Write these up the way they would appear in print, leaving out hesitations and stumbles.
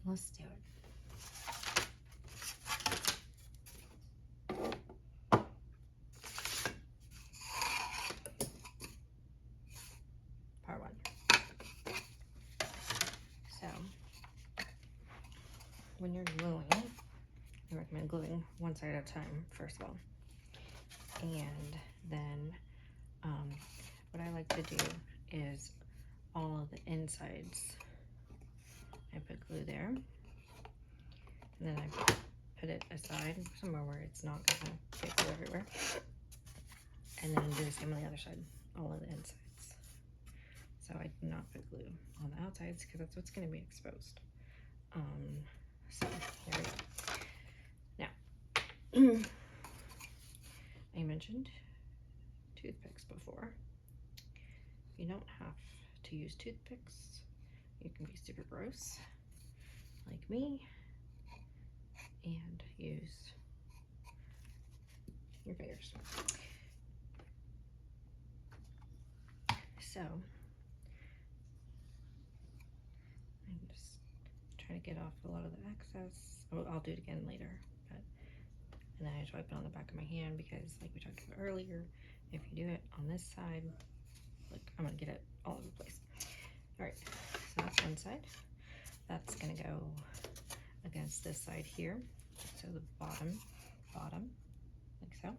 let's do it. Part one. So, when you're gluing, I recommend gluing one side at a time, first of all. And then, what I like to do is all of the insides. I put glue there, and then I put it aside somewhere where it's not gonna get glue everywhere. And then do the same on the other side, all of the insides. So I do not put glue on the outsides because that's what's gonna be exposed. So there we go. Now, I mentioned toothpicks before. You don't have to use toothpicks. You can be super gross, like me, and use your fingers. So, I'm just trying to get off a lot of the excess. I'll do it again later, but, and then I just wipe it on the back of my hand because, like we talked about earlier, if you do it on this side, look, I'm gonna get it all over the place. All right, so that's one side. That's gonna go against this side here. So the bottom, like so.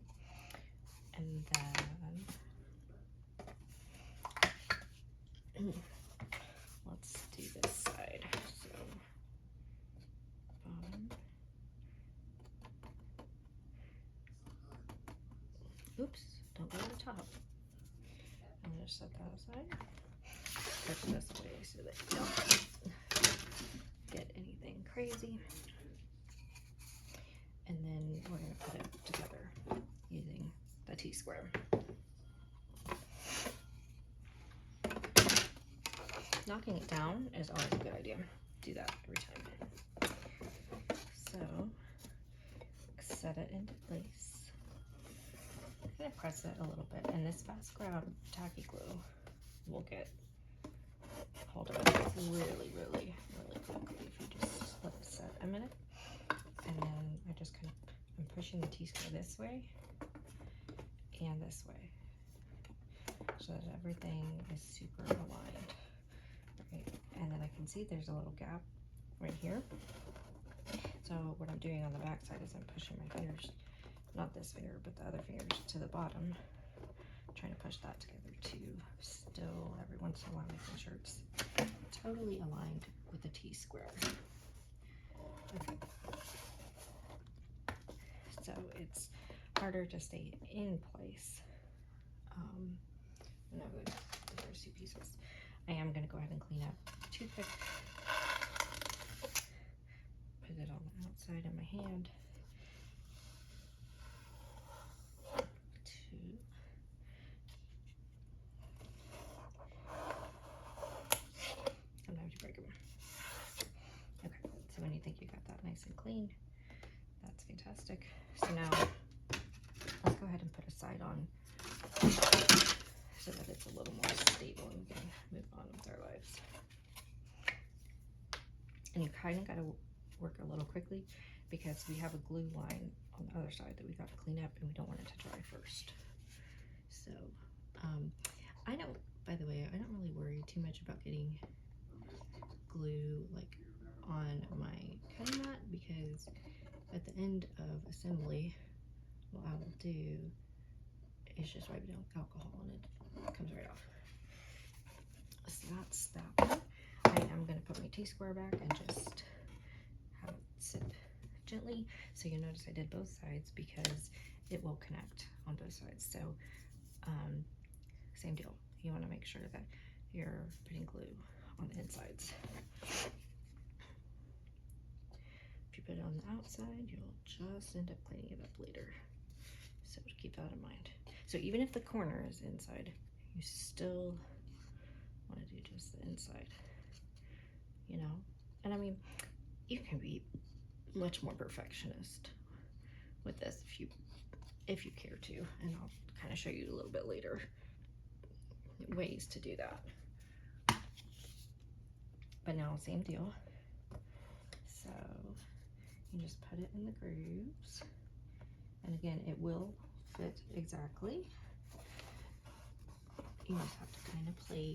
And then, let's do this side. So, bottom. Oops, don't go to the top. I'm gonna set that aside. Put this away so that you don't get anything crazy. And then we're gonna put it together using the T-square. Knocking it down is always a good idea. Do that every time. So, set it into place. I'm gonna press it a little bit, and this fast grab tacky glue will get hold of it really quickly if you just let it set a minute. And then I just kind of, I'm pushing the T-square this way and this way so that everything is super aligned. Right? And then I can see there's a little gap right here. So what I'm doing on the back side is I'm pushing my fingers, not this finger, but the other fingers to the bottom, trying to push that together too. Still, every once in a while, making sure it's totally aligned with the T-square. Okay. So it's harder to stay in place. No good. There's two pieces. I am going to go ahead and clean up the toothpick. Put it on the outside of my hand. Sometimes you break them. Okay, so when you think you got that nice and clean, that's fantastic. So now let's go ahead and put a side on so that it's a little more stable and we can move on with our lives. And you kind of got to work a little quickly because we have a glue line on the other side that we got to clean up and we don't want it to dry first. So I don't, by the way, I don't really worry too much about getting glue like on my cutting mat because at the end of assembly, what I will do is just wipe it down with alcohol and it comes right off. So that's that one. I am going to put my T-square back and just have it sit gently. So you notice I did both sides because it will connect on both sides. So same deal. You want to make sure that you're putting glue on the insides. If you put it on the outside, you'll just end up cleaning it up later. So keep that in mind. So even if the corner is inside, you still want to do just the inside, you know? And I mean, you can be much more perfectionist with this if you care to, and I'll kind of show you a little bit later ways to do that. But now, same deal. you just put it in the grooves. And again, it will fit exactly. You just have to kind of play